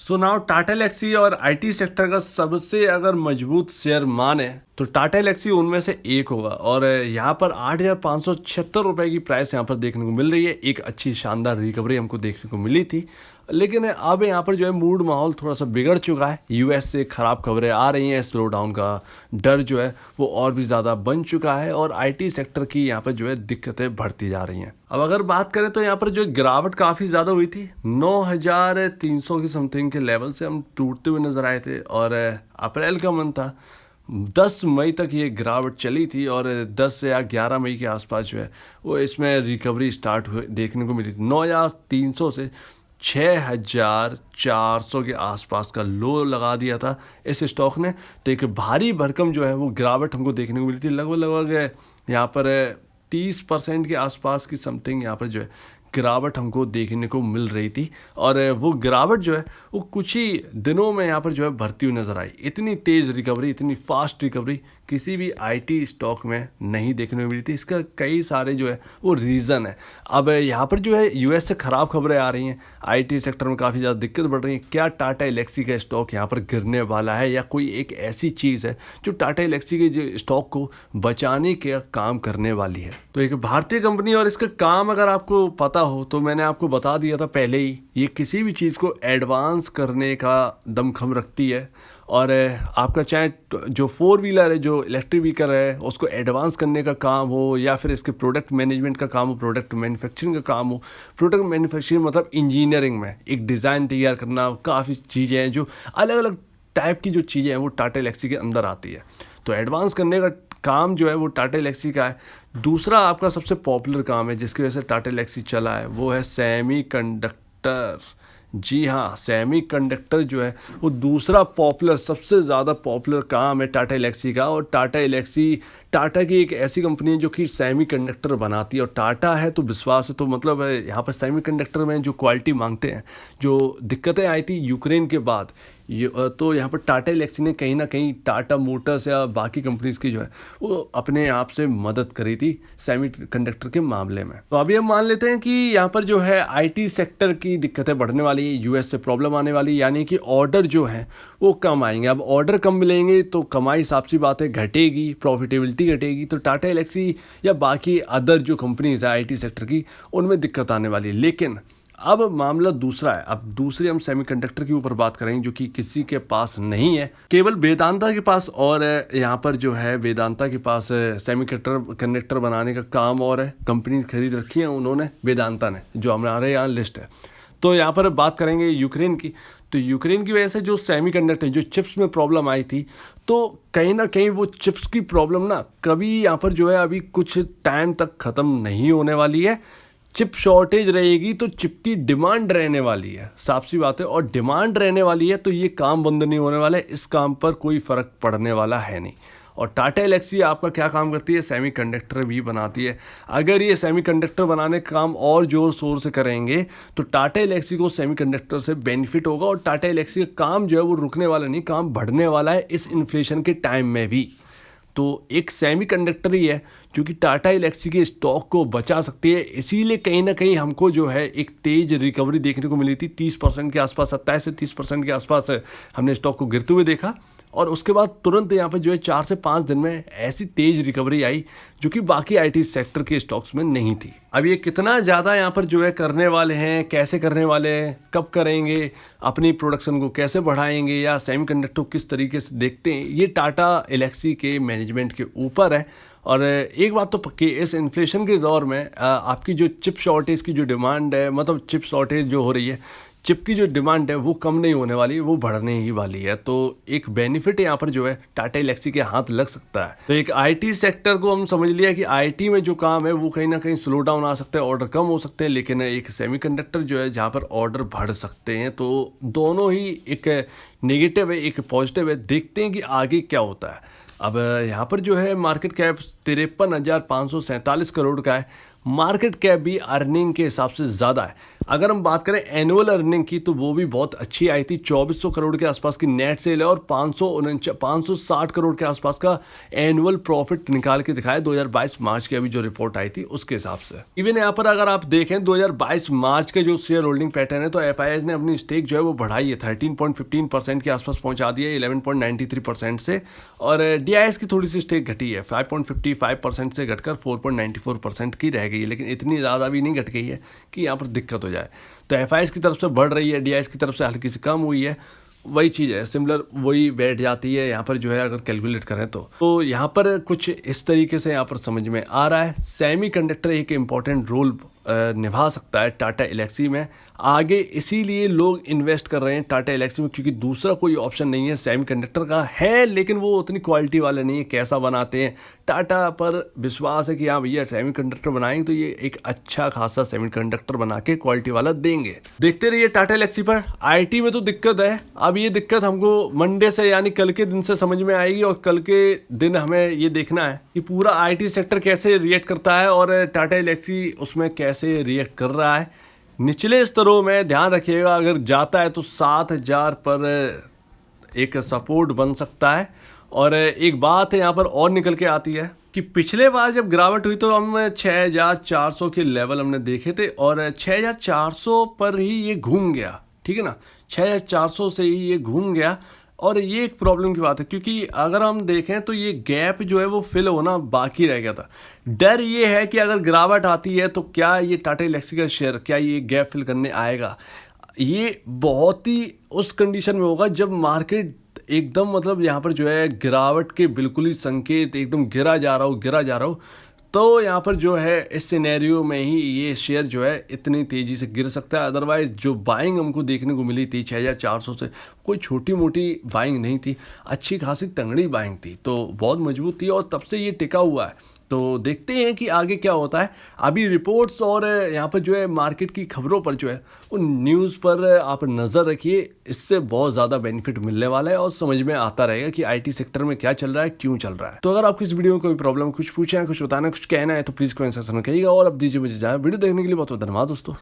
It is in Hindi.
सो नाउ टाटा एल्क्सी और आईटी सेक्टर का सबसे अगर मजबूत शेयर माने तो टाटा एल्क्सी उनमें से एक होगा। और यहाँ पर 8,576 रुपये की प्राइस यहाँ पर देखने को मिल रही है। एक अच्छी शानदार रिकवरी हमको देखने को मिली थी, लेकिन अब यहाँ पर जो है मूड माहौल थोड़ा सा बिगड़ चुका है। यूएस से ख़राब खबरें आ रही हैं, स्लो डाउन का डर जो है वो और भी ज़्यादा बन चुका है और आईटी सेक्टर की यहाँ पर जो है दिक्कतें बढ़ती जा रही हैं। अब अगर बात करें तो यहाँ पर जो गिरावट काफ़ी ज़्यादा हुई थी, 9,300 की समथिंग के लेवल से हम टूटते हुए नज़र आए थे। और अप्रैल का मंथ था, 10 मई तक ये गिरावट चली थी और 10 या 11 मई के आसपास जो है वो इसमें रिकवरी स्टार्ट हुए देखने को मिली थी। 9,300 से 6,400 के आसपास का लो लगा दिया था इस स्टॉक ने। तो एक भारी भरकम जो है वो गिरावट हमको देखने को मिली थी। लगभग यहाँ पर 30% के आसपास की समथिंग यहाँ पर जो है गिरावट हमको देखने को मिल रही थी। और वो गिरावट जो है वो कुछ ही दिनों में यहाँ पर जो है बढ़ती हुई नज़र आई। इतनी तेज़ रिकवरी, इतनी फास्ट रिकवरी किसी भी आईटी स्टॉक में नहीं देखने को मिली थी। इसका कई सारे जो है वो रीज़न है। अब यहाँ पर जो है यूएस से ख़राब खबरें आ रही हैं, आईटी सेक्टर में काफ़ी ज़्यादा दिक्कत बढ़ रही है। क्या टाटा एल्क्सी का स्टॉक यहाँ पर गिरने वाला है या कोई एक ऐसी चीज़ है जो टाटा एल्क्सी के जो स्टॉक को बचाने का काम करने वाली है? तो एक भारतीय कंपनी और इसका काम अगर आपको पता हो तो मैंने आपको बता दिया था पहले ही, ये किसी भी चीज़ को एडवांस करने का दमखम रखती है। और आपका चाहे जो 4 व्हीलर है, जो इलेक्ट्रिक व्हीकल है, उसको एडवांस करने का काम हो या फिर इसके प्रोडक्ट मैनेजमेंट का काम हो, प्रोडक्ट मैन्युफैक्चरिंग का काम हो। प्रोडक्ट मैन्युफैक्चरिंग मतलब इंजीनियरिंग में एक डिज़ाइन तैयार करना, काफ़ी चीज़ें हैं जो अलग अलग टाइप की जो चीज़ें हैं वो टाटा एल्क्सी के अंदर आती है। तो एडवांस करने का काम जो है वो टाटा एल्क्सी का है। दूसरा आपका सबसे पॉपुलर काम है जिसकी वजह से टाटा एल्क्सी चला है, वो है सेमीकंडक्टर। जी हाँ, सेमीकंडक्टर जो है वो दूसरा पॉपुलर, सबसे ज़्यादा पॉपुलर काम है टाटा एल्क्सी का। और टाटा एल्क्सी टाटा की एक ऐसी कंपनी है जो कि सेमीकंडक्टर बनाती है। और टाटा है तो विश्वास है, तो मतलब यहाँ पर सेमीकंडक्टर में जो क्वालिटी मांगते हैं, जो दिक्कतें आई थी यूक्रेन के बाद, तो यहाँ पर टाटा एल्क्सी ने कहीं ना कहीं टाटा मोटर्स या बाकी कंपनीज की जो है वो अपने आप से मदद करी थी सेमीकंडक्टर के मामले में। तो अभी हम मान लेते हैं कि यहाँ पर जो है आईटी सेक्टर की दिक्कतें बढ़ने वाली है, यूएस से प्रॉब्लम आने वाली, यानी कि ऑर्डर जो है वो कम आएंगे। अब ऑर्डर कम मिलेंगे तो कमाई साफ सी बात है घटेगी, प्रॉफिटेबिलिटी घटेगी। तो टाटा एल्क्सी या बाकी अदर जो कंपनीज है आईटी सेक्टर की, उनमें दिक्कत आने वाली है। लेकिन अब मामला दूसरा है। अब दूसरे हम सेमीकंडक्टर के ऊपर बात करेंगे जो कि किसी के पास नहीं है, केवल वेदांता के पास। और यहाँ पर जो है वेदांता के पास सेमीकंडक्टर बनाने का काम और है, कंपनी खरीद रखी है उन्होंने, वेदांता ने, जो हमारे यहाँ लिस्ट है। तो यहाँ पर बात करेंगे यूक्रेन की। तो यूक्रेन की वजह से जो सेमीकंडक्टर, जो चिप्स में प्रॉब्लम आई थी, तो कहीं ना कहीं वो चिप्स की प्रॉब्लम ना कभी यहाँ पर जो है अभी कुछ टाइम तक ख़त्म नहीं होने वाली है। चिप शॉर्टेज रहेगी तो चिप की डिमांड रहने वाली है, साफ सी बात है। और डिमांड रहने वाली है तो ये काम बंद नहीं होने वाला है, इस काम पर कोई फ़र्क पड़ने वाला है नहीं। और टाटा एल्क्सी आपका क्या काम करती है? सेमीकंडक्टर भी बनाती है। अगर ये सेमीकंडक्टर बनाने का काम और ज़ोर शोर से करेंगे तो टाटा एल्क्सी को सेमीकंडक्टर से बेनिफिट होगा। और टाटा एल्क्सी का काम जो है वो रुकने वाला नहीं, काम बढ़ने वाला है इस इन्फ्लेशन के टाइम में भी। तो एक सेमीकंडक्टर ही है जो कि टाटा एल्क्सी के स्टॉक को बचा सकती है। इसीलिए कहीं ना कहीं हमको जो है एक तेज रिकवरी देखने को मिली थी, 30% के आसपास, 27 से 30% के आसपास हमने स्टॉक को गिरते हुए देखा। और उसके बाद तुरंत यहाँ पर जो है 4 से 5 दिन में ऐसी तेज रिकवरी आई जो कि बाकी आईटी सेक्टर के स्टॉक्स में नहीं थी। अब ये कितना ज़्यादा यहाँ पर जो है करने वाले हैं, कैसे करने वाले हैं, कब करेंगे, अपनी प्रोडक्शन को कैसे बढ़ाएंगे या सेमीकंडक्टर किस तरीके से देखते हैं, ये टाटा एल्क्सी के मैनेजमेंट के ऊपर है। और एक बात तो पक्की, इस इन्फ्लेशन के दौर में आपकी जो चिप शॉर्टेज की जो डिमांड है, मतलब चिप शॉर्टेज जो हो रही है, चिप की जो डिमांड है वो कम नहीं होने वाली, वो बढ़ने ही वाली है। तो एक बेनिफिट यहाँ पर जो है टाटा एल्क्सी के हाथ लग सकता है। तो एक आईटी सेक्टर को हम समझ लिया कि आईटी में जो काम है वो कहीं ना कहीं स्लो डाउन आ सकता है, ऑर्डर कम हो सकते हैं। लेकिन एक सेमीकंडक्टर जो है जहाँ पर ऑर्डर बढ़ सकते हैं। तो दोनों ही, एक नेगेटिव है एक पॉजिटिव है, देखते हैं कि आगे क्या होता है। अब यहाँ पर जो है मार्केट कैप 53,547 करोड़ का है। मार्केट कैप भी अर्निंग के हिसाब से ज़्यादा है। अगर हम बात करें एनुअल अर्निंग की तो वो भी बहुत अच्छी आई थी। 2400 करोड़ के आसपास की नेट सेल है और 560 करोड़ के आसपास का एनुअल प्रॉफिट निकाल के दिखाया 2022 मार्च की अभी जो रिपोर्ट आई थी उसके हिसाब से। इवन यहाँ पर अगर आप देखें 2022 मार्च के जो शेयर होल्डिंग पैटर्न है तो एफआईआई ने अपनी स्टेक जो है वो बढ़ाई है, 13.15% के आसपास पहुंचा दी है 11.93% से, और डीआईएस की थोड़ी सी स्टेक घटी है 5.55% से घटकर 4.94% की रह गई है, लेकिन इतनी ज़्यादा भी नहीं घट गई है कि यहाँ पर दिक्कत हो जाए। तो एफआईआई की तरफ से बढ़ रही है, डीआईएस की तरफ से हल्की सी कम हुई है, वही चीज़ है, सिमिलर वही बैठ जाती है यहाँ पर जो है अगर कैलकुलेट करें तो यहाँ पर कुछ इस तरीके से यहाँ पर समझ में आ रहा है। सेमीकंडक्टर एक इम्पॉर्टेंट रोल निभा सकता है टाटा एलेक्सी में आगे, इसीलिए लोग इन्वेस्ट कर रहे हैं टाटा एलेक्सी में, क्योंकि दूसरा कोई ऑप्शन नहीं है। सेमीकंडक्टर का है लेकिन वो उतनी क्वालिटी वाला नहीं है, कैसा बनाते हैं टाटा पर विश्वास है कि हाँ भैया सेमीकंडक्टर बनाएंगे तो ये एक अच्छा खासा सेमीकंडक्टर बना के क्वालिटी वाला देंगे। देखते रहिए टाटा एलेक्सी पर। आईटी में तो दिक्कत है, अब ये दिक्कत हमको मंडे से यानी कल के दिन से समझ में आएगी, और कल के दिन हमें ये देखना है कि पूरा आईटी सेक्टर कैसे रिएक्ट करता है और टाटा एलेक्सी उसमें कैसे रिएक्ट कर रहा है। निचले स्तरों में ध्यान रखिएगा, अगर जाता है तो 7000 पर एक सपोर्ट बन सकता है। और एक बात है यहाँ पर और निकल के आती है कि पिछले बार जब गिरावट हुई तो हम 6400 के लेवल हमने देखे थे और 6400 पर ही ये घूम गया, ठीक है ना, 6400 से ही ये घूम गया। और ये एक प्रॉब्लम की बात है, क्योंकि अगर हम देखें तो ये गैप जो है वो फिल होना बाकी रह गया था। डर ये है कि अगर गिरावट आती है तो क्या ये टाटा एलेक्सी का शेयर क्या ये गैप फिल करने आएगा। ये बहुत ही उस कंडीशन में होगा जब मार्केट एकदम मतलब यहाँ पर जो है गिरावट के बिल्कुल ही संकेत, एकदम गिरा जा रहा हो, तो यहाँ पर जो है इस सिनेरियो में ही ये शेयर जो है इतनी तेज़ी से गिर सकता है। अदरवाइज़ जो बाइंग हमको देखने को मिली थी 6400 से, कोई छोटी मोटी बाइंग नहीं थी, अच्छी खासी तंगड़ी बाइंग थी, तो बहुत मजबूत थी और तब से ये टिका हुआ है। तो देखते हैं कि आगे क्या होता है। अभी रिपोर्ट्स और यहाँ पर जो है मार्केट की खबरों पर जो है वो न्यूज़ पर आप नज़र रखिए, इससे बहुत ज़्यादा बेनिफिट मिलने वाला है और समझ में आता रहेगा कि आईटी सेक्टर में क्या चल रहा है, क्यों चल रहा है। तो अगर आपको इस वीडियो में कोई प्रॉब्लम, कुछ पूछना है, कुछ बताना है, कुछ कहना है तो प्लीज़ कमेंट सेक्शन में कहिएगा। और अब दीजिए मुझे जाए, वीडियो देखने के लिए बहुत बहुत धन्यवाद दोस्तों।